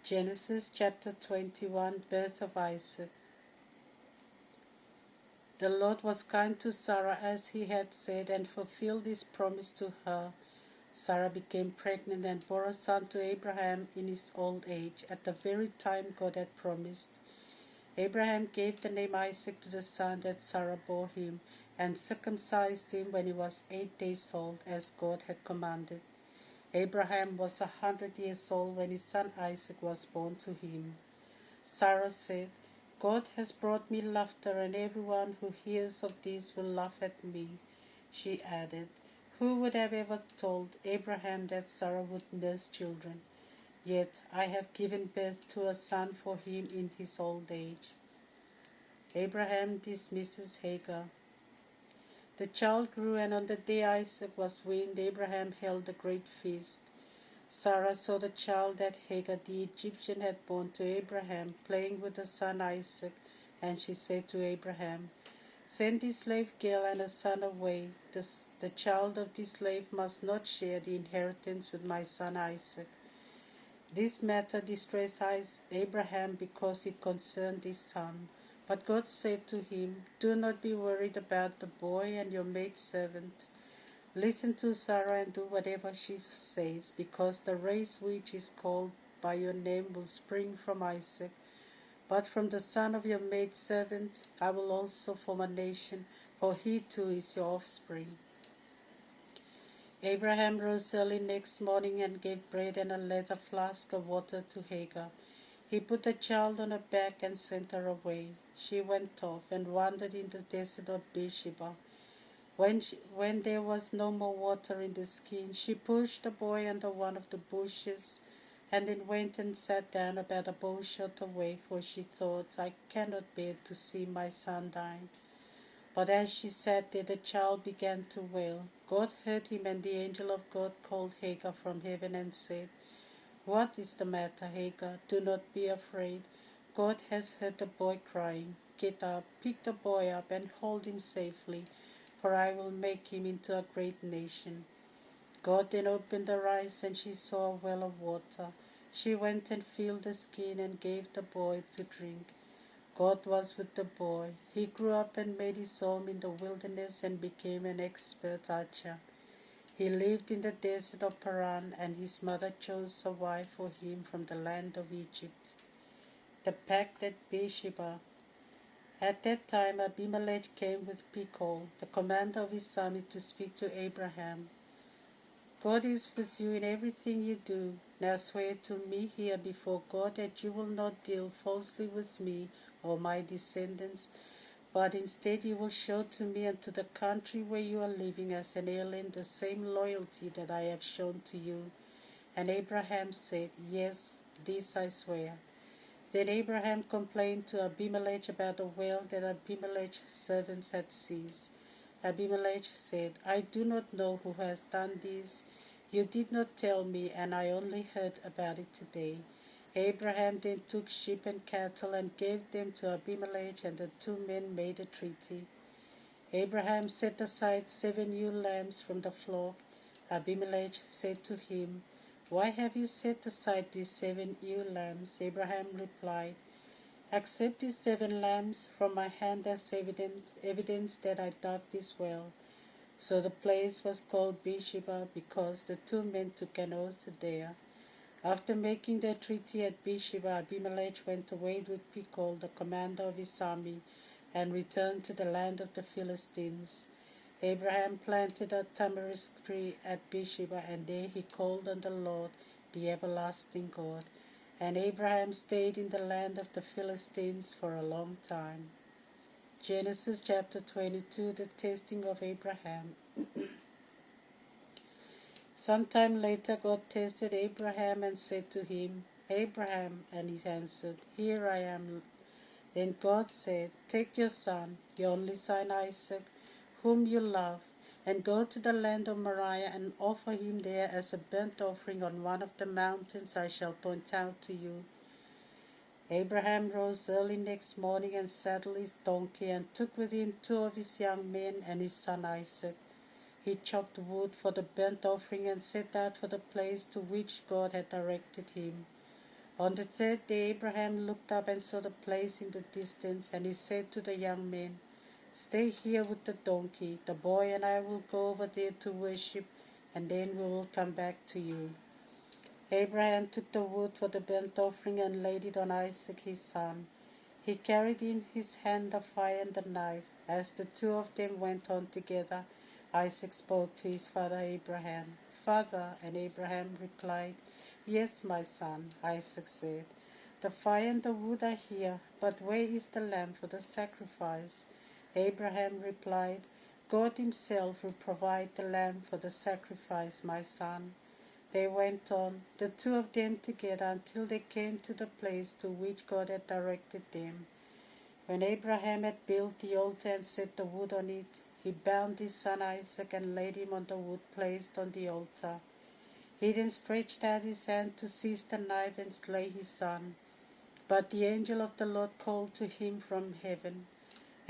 Genesis chapter 21, birth of Isaac. The Lord was kind to Sarah as he had said and fulfilled his promise to her. Sarah became pregnant and bore a son to Abraham in his old age, at the very time God had promised. Abraham gave the name Isaac to the son that Sarah bore him, and circumcised him when he was 8 days old, as God had commanded. Abraham was 100 years old when his son Isaac was born to him. Sarah said, God has brought me laughter, and everyone who hears of this will laugh at me. She added, who would have ever told Abraham that Sarah would nurse children? Yet I have given birth to a son for him in his old age. Abraham dismisses Hagar. The child grew, and on the day Isaac was weaned, Abraham held a great feast. Sarah saw the child that Hagar the Egyptian had borne to Abraham, playing with her son Isaac, and she said to Abraham, send this slave girl and her son away. The child of this slave must not share the inheritance with my son Isaac. This matter distressed Abraham because it concerned his son. But God said to him, do not be worried about the boy and your maidservant. Listen to Sarah and do whatever she says, because the race which is called by your name will spring from Isaac. But from the son of your maidservant I will also form a nation, for he too is your offspring. Abraham rose early next morning and gave bread and a leather flask of water to Hagar. He put the child on her back and sent her away. She went off and wandered in the desert of Beersheba. When there was no more water in the skin, she pushed the boy under one of the bushes, and then went and sat down about a bow shot away, for she thought, I cannot bear to see my son die. But as she sat there, the child began to wail. God heard him, and the angel of God called Hagar from heaven and said, what is the matter, Hagar? Do not be afraid. God has heard the boy crying. Get up, pick the boy up, and hold him safely, for I will make him into a great nation. God then opened her eyes, and she saw a well of water. She went and filled the skin and gave the boy to drink. God was with the boy. He grew up and made his home in the wilderness and became an expert archer. He lived in the desert of Paran, and his mother chose a wife for him from the land of Egypt. The pact at Beersheba. At that time Abimelech came with Phicol, the commander of his army, to speak to Abraham. God is with you in everything you do. Now swear to me here before God that you will not deal falsely with me or my descendants, but instead you will show to me and to the country where you are living as an alien the same loyalty that I have shown to you. And Abraham said, yes, this I swear. Then Abraham complained to Abimelech about the well that Abimelech's servants had seized. Abimelech said, I do not know who has done this. You did not tell me, and I only heard about it today. Abraham then took sheep and cattle and gave them to Abimelech, and the two men made a treaty. Abraham set aside 7 ewe lambs from the flock. Abimelech said to him, why have you set aside these 7 ewe lambs? Abraham replied, accept these 7 lambs from my hand as evidence that I dug this well. So the place was called Beersheba, because the two men took an oath there. After making their treaty at Beersheba, Abimelech went away with Phicol, the commander of his army, and returned to the land of the Philistines. Abraham planted a tamarisk tree at Beersheba, and there he called on the Lord, the everlasting God. And Abraham stayed in the land of the Philistines for a long time. Genesis chapter 22, the testing of Abraham. Sometime later God tested Abraham and said to him, Abraham, and he answered, here I am. Then God said, take your son, your only son Isaac, whom you love, and go to the land of Moriah and offer him there as a burnt offering on one of the mountains I shall point out to you. Abraham rose early next morning and saddled his donkey and took with him 2 of his young men and his son Isaac. He chopped wood for the burnt offering and set out for the place to which God had directed him. On the third day Abraham looked up and saw the place in the distance, and he said to the young men, "Stay here with the donkey. The boy and I will go over there to worship, and then we will come back to you." Abraham took the wood for the burnt offering and laid it on Isaac his son. He carried in his hand the fire and the knife. As the two of them went on together, Isaac spoke to his father Abraham. "Father," and Abraham replied, "Yes, my son." Isaac said, "The fire and the wood are here, but where is the lamb for the sacrifice?" Abraham replied, "God himself will provide the lamb for the sacrifice, my son." They went on, the two of them together, until they came to the place to which God had directed them. When Abraham had built the altar and set the wood on it, he bound his son Isaac and laid him on the wood placed on the altar. He then stretched out his hand to seize the knife and slay his son. But the angel of the Lord called to him from heaven,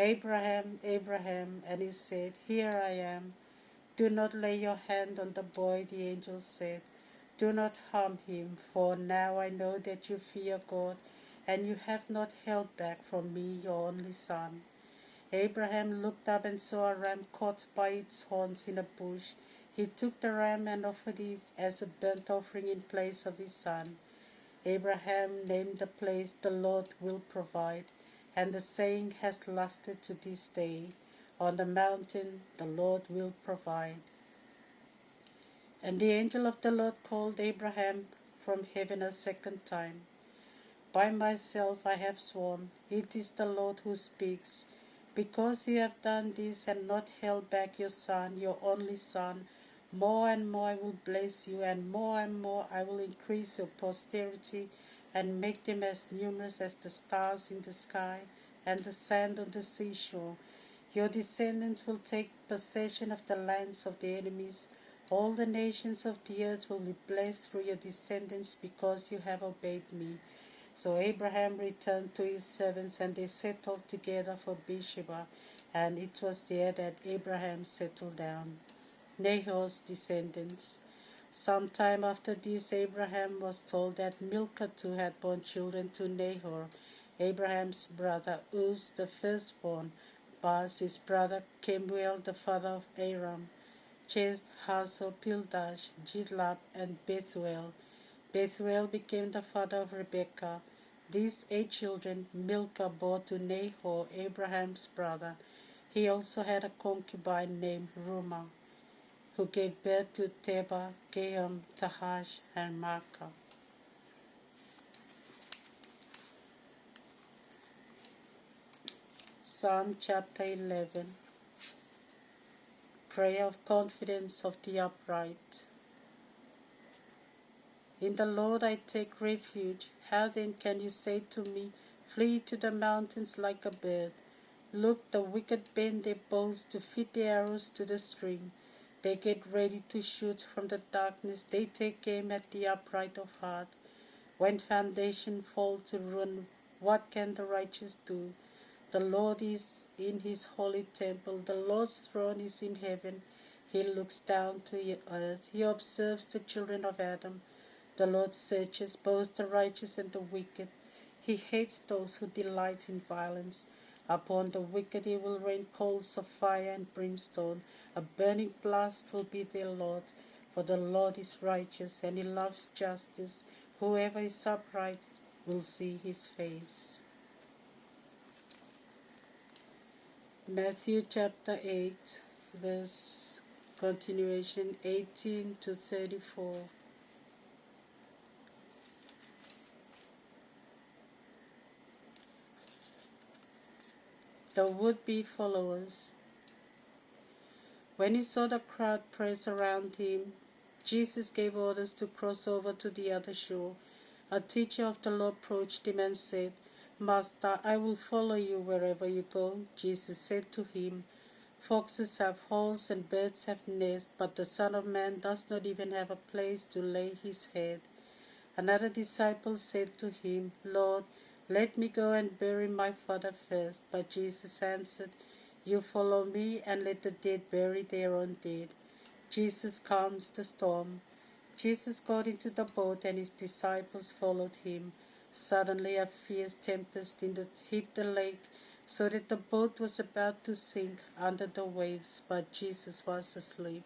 "Abraham, Abraham," and he said, "Here I am." "Do not lay your hand on the boy," the angel said. "Do not harm him, for now I know that you fear God, and you have not held back from me your only son." Abraham looked up and saw a ram caught by its horns in a bush. He took the ram and offered it as a burnt offering in place of his son. Abraham named the place, "The Lord will provide," and the saying has lasted to this day. On the mountain the Lord will provide. And the angel of the Lord called Abraham from heaven a second time. "By myself I have sworn, it is the Lord who speaks. Because you have done this and not held back your son, your only son, more and more I will bless you, and more I will increase your posterity and make them as numerous as the stars in the sky and the sand on the seashore. Your descendants will take possession of the lands of the enemies. All the nations of the earth will be blessed through your descendants because you have obeyed me." So Abraham returned to his servants, and they set off together for Beersheba, and it was there that Abraham settled down. Nahor's descendants. Some time after this, Abraham was told that Milcah too had borne children to Nahor, Abraham's brother, Uz the firstborn, Baz his brother, Kemuel the father of Aram, Ches, Hazor, Pildash, Jidlap, and Bethuel. Bethuel became the father of Rebekah. These 8 children Milcah bore to Nahor, Abraham's brother. He also had a concubine named Rumah, who gave birth to Teba, Gaham, Tahash, and Maacah. Psalm chapter 11. Prayer of confidence of the upright. In the Lord I take refuge. How then can you say to me, "Flee to the mountains like a bird"? Look, the wicked bend their bows to fit their arrows to the string. They get ready to shoot from the darkness. They take aim at the upright of heart. When foundation fall to ruin, what can the righteous do? The Lord is in his holy temple. The Lord's throne is in heaven. He looks down to the earth. He observes the children of Adam. The Lord searches both the righteous and the wicked. He hates those who delight in violence. Upon the wicked he will rain coals of fire and brimstone. A burning blast will be their lot. For the Lord is righteous, and he loves justice. Whoever is upright will see his face. Matthew chapter 8, verse continuation 18 to 34. The would-be followers. When he saw the crowd press around him, Jesus gave orders to cross over to the other shore. A teacher of the law approached him and said, "Master, I will follow you wherever you go." Jesus said to him, "Foxes have holes and birds have nests, but the Son of Man does not even have a place to lay his head." Another disciple said to him, "Lord, let me go and bury my father first." But Jesus answered, "You follow me, and let the dead bury their own dead." Jesus calms the storm. Jesus got into the boat and his disciples followed him. Suddenly a fierce tempest hit the lake, so that the boat was about to sink under the waves, but Jesus was asleep.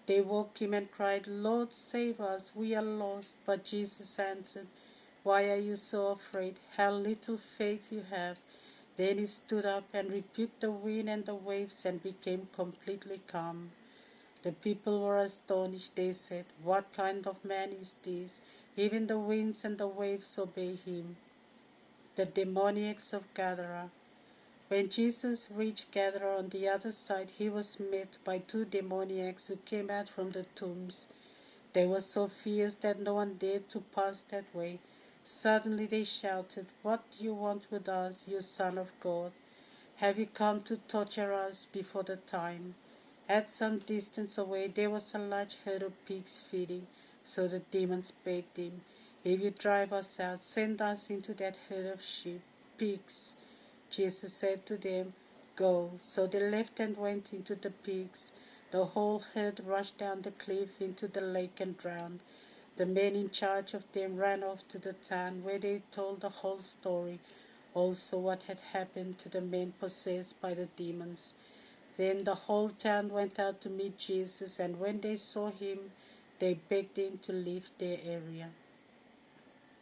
They woke him and cried, "Lord, save us, we are lost." But Jesus answered, "Why are you so afraid? How little faith you have." Then he stood up and rebuked the wind and the waves and became completely calm. The people were astonished. They said, "What kind of man is this? Even the winds and the waves obey him." The demoniacs of Gadara. When Jesus reached Gadara on the other side, he was met by two demoniacs who came out from the tombs. They were so fierce that no one dared to pass that way. Suddenly they shouted, "What do you want with us, you Son of God? Have you come to torture us before the time?" At some distance away there was a large herd of pigs feeding, so the demons begged him, "If you drive us out, send us into that herd of pigs." Jesus said to them, "Go." So they left and went into the pigs. The whole herd rushed down the cliff into the lake and drowned. The men in charge of them ran off to the town, where they told the whole story, also what had happened to the men possessed by the demons. Then the whole town went out to meet Jesus, and when they saw him, they begged him to leave their area.